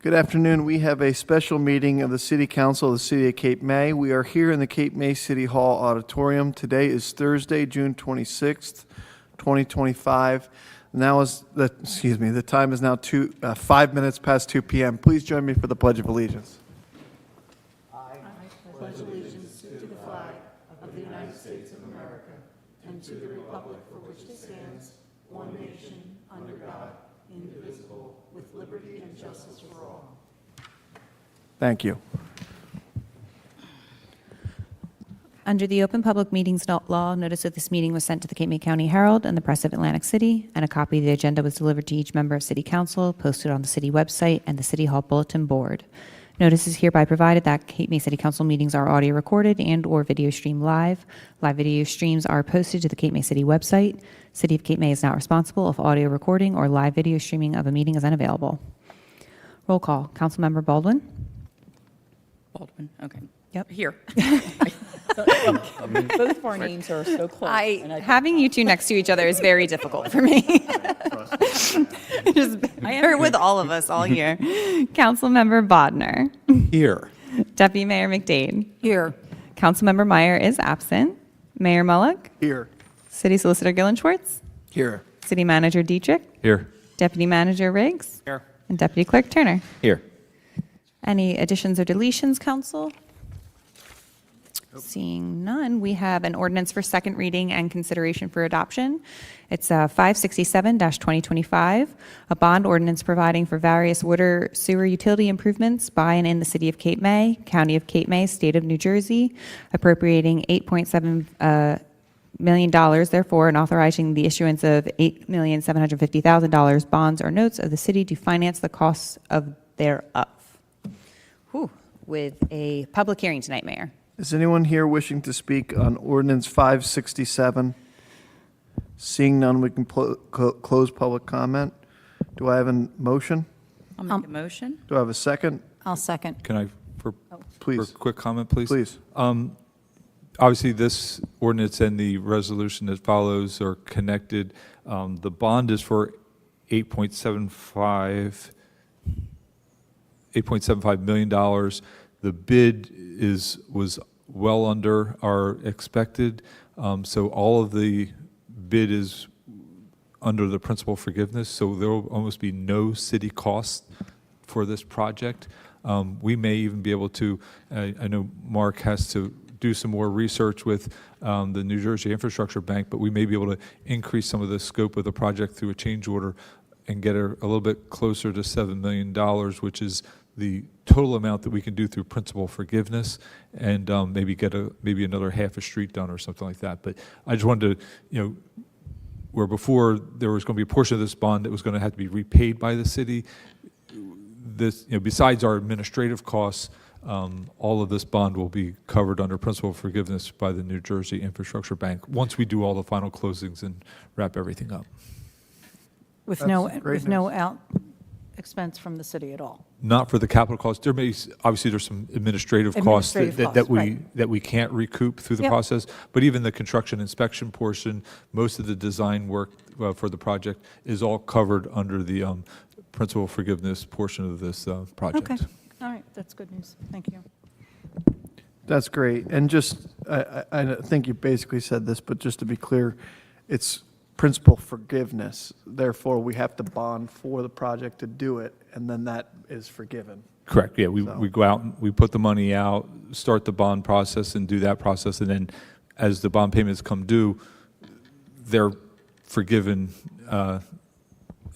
Good afternoon. We have a special meeting of the City Council of the City of Cape May. We are here in the Cape May City Hall Auditorium. Today is Thursday, June 26th, 2025. The time is now 5 minutes past 2 p.m. Please join me for the Pledge of Allegiance. I pledge allegiance to the flag of the United States of America and to the republic for which it stands, one nation, under God, indivisible, with liberty and justice for all. Thank you. Under the Open Public Meetings Law, notice of this meeting was sent to the Cape May County Herald and the Press of Atlantic City, and a copy of the agenda was delivered to each member of City Council, posted on the city website and the City Hall Bulletin Board. Notice is hereby provided that Cape May City Council meetings are audio recorded and/or video streamed live. Live video streams are posted to the Cape May City website. City of Cape May is not responsible if audio recording or live video streaming of a meeting is unavailable. Roll call. Councilmember Baldwin. Baldwin, okay. Yep. Here. Both of our names are so close. Having you two next to each other is very difficult for me. Just bear with all of us all year. Councilmember Bodnar. Here. Deputy Mayor McDade. Here. Councilmember Meyer is absent. Mayor Mullock. Here. City Solicitor Gillen Schwartz. Here. City Manager Dietrich. Here. Deputy Manager Riggs. Here. And Deputy Clerk Turner. Here. Any additions or deletions, Council? Seeing none, we have an ordinance for second reading and consideration for adoption. It's 567-2025, a bond ordinance providing for various water sewer utility improvements by and in the City of Cape May, County of Cape May, State of New Jersey, appropriating $8.7 million, therefore, and authorizing the issuance of $8,750,000 bonds or notes of the city to finance the costs of thereof. With a public hearing tonight, Mayor. Is anyone here wishing to speak on Ordinance 567? Seeing none, we can close public comment. Do I have a motion? I'll make a motion. Do I have a second? I'll second. Can I, for Please. a quick comment, please? Please. Obviously, this ordinance and the resolution that follows are connected. The bond is for $8.75 million. The bid was well under our expected, so all of the bid is under the principal forgiveness, so there will almost be no city cost for this project. We may even be able to, I know Mark has to do some more research with the New Jersey Infrastructure Bank, but we may be able to increase some of the scope of the project through a change order and get a little bit closer to $7 million, which is the total amount that we can do through principal forgiveness, and maybe get maybe another half a street done or something like that. But I just wanted to, where before there was going to be a portion of this bond that was going to have to be repaid by the city, this, besides our administrative costs, all of this bond will be covered under principal forgiveness by the New Jersey Infrastructure Bank once we do all the final closings and wrap everything up. With That's no great out expense from the city at all. Not for the capital costs. There may, obviously, there's some administrative costs that we can't recoup through the Yep. process, but even the construction inspection portion, most of the design work for the project is all covered under the principal forgiveness portion of this project. Okay. All right. That's good news. Thank you. That's great. And just, I think you basically said this, but just to be clear, it's principal forgiveness. Therefore, we have to bond for the project to do it, and then that is forgiven. Correct, yeah, we So- go out, and we put the money out, start the bond process and do that process, and then as the bond payments come due, they're forgiven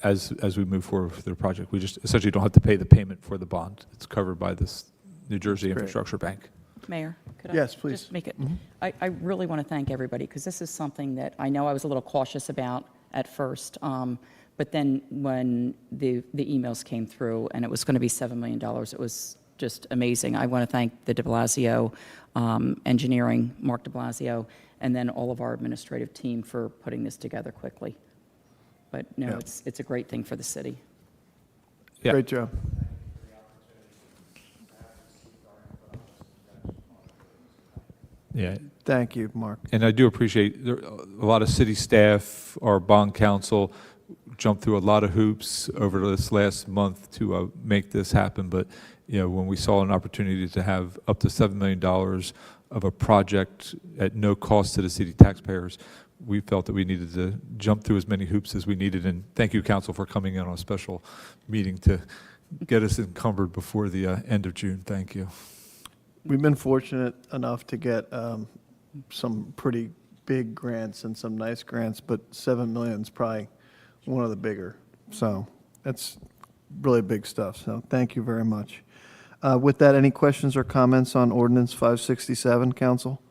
as we move forward with the project. We just essentially don't have to pay the payment for the bond. It's covered by this New Jersey That's great. Infrastructure Bank. Mayor, could I Yes, please. just make it? I really want to thank everybody, because this is something that I know I was a little cautious about at first, but then when the emails came through and it was going to be $7 million, it was just amazing. I want to thank the de Blasio engineering, Mark de Blasio, and then all of our administrative team for putting this together quickly. But no, Yeah. it's a great thing for the city. Yeah. Great job. Yeah, Thank you, Mark. and I do appreciate a lot of city staff, our bond council, jumped through a lot of hoops over this last month to make this happen, but, when we saw an opportunity to have up to $7 million of a project at no cost to the city taxpayers, we felt that we needed to jump through as many hoops as we needed, and thank you, council, for coming in on a special meeting to get us encumbered before the end of June. Thank you. We've been fortunate enough to get some pretty big grants and some nice grants, but 7 million is probably one of the bigger. So that's really big stuff. So thank you very much. With that, any questions or comments on ordinance 567, council?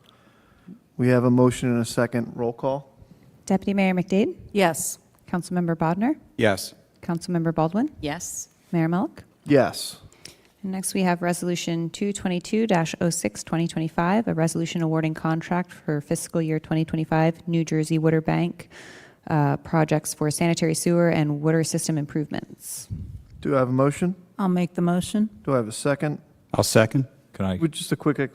We have a motion and a second. Roll call. Deputy Mayor McDade? Yes. Councilmember Bodnar? Yes. Councilmember Baldwin? Yes. Mayor Melk? Yes. And next, we have Resolution 222-06, 2025, a resolution awarding contract for fiscal year 2025 New Jersey Water Bank projects for sanitary sewer and water system improvements. Do I have a motion? I'll make the motion. Do I have a second? I'll second. Can I? With just a quick, go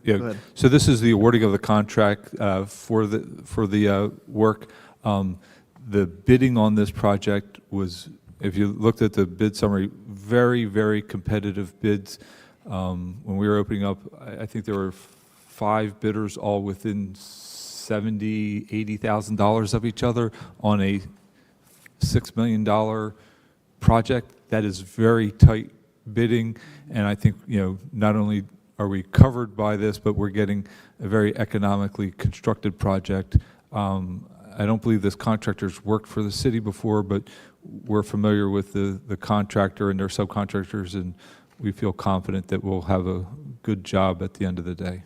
Yeah, ahead. so this is the awarding of the contract for the work. The bidding on this project was, if you looked at the bid summary, very, very competitive bids. When we were opening up, I think there were 5 bidders, all within $70,000, $80,000 of each other on a $6 million project. That is very tight bidding, and I think, not only are we covered by this, but we're getting a very economically constructed project. I don't believe this contractor's worked for the city before, but we're familiar with the contractor and their subcontractors, and we feel confident that we'll have a good job at the end of the day.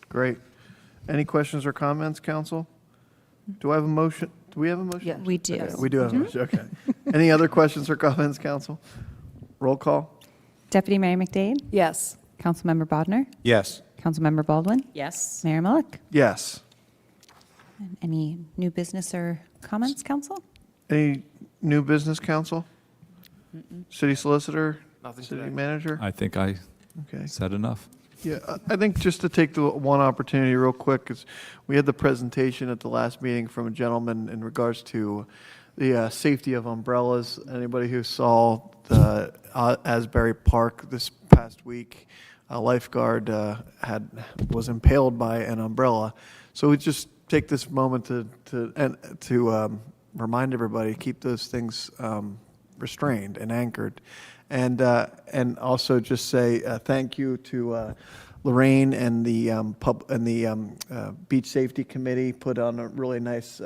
Great. Any questions or comments, council? Do I have a motion? Do we have a motion? Yes. We do. Okay, we do have a motion, okay. Any other questions or comments, council? Roll call. Deputy Mayor McDade? Yes. Councilmember Bodnar? Yes. Councilmember Baldwin? Yes. Mayor Melk? Yes. And any new business or comments, council? Any new business, council? City solicitor? Nothing City today. manager? I think I Okay. said enough. Yeah, I think just to take the one opportunity real quick, because we had the presentation at the last meeting from a gentleman in regards to the safety of umbrellas. Anybody who saw the Asbury Park this past week, a lifeguard was impaled by an umbrella. So we just take this moment to remind everybody, keep those things restrained and anchored. And also just say thank you to Lorraine and the Beach Safety Committee put on a really nice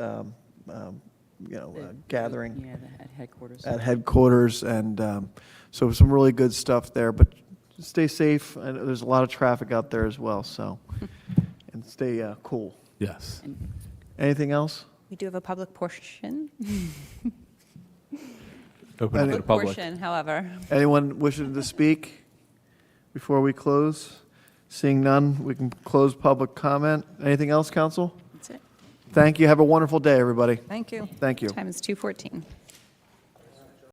gathering Yeah, at headquarters. at headquarters, and so some really good stuff there. But stay safe. I know there's a lot of traffic out there as well, so and stay cool. Yes. Anything else? We do have a public portion. Open up to the public. Portion, however. Anyone wishing to speak before we close? Seeing none, we can close public comment. Anything else, council? That's it. Thank you. Have a wonderful day, everybody. Thank you. Thank you. Time is 2:14.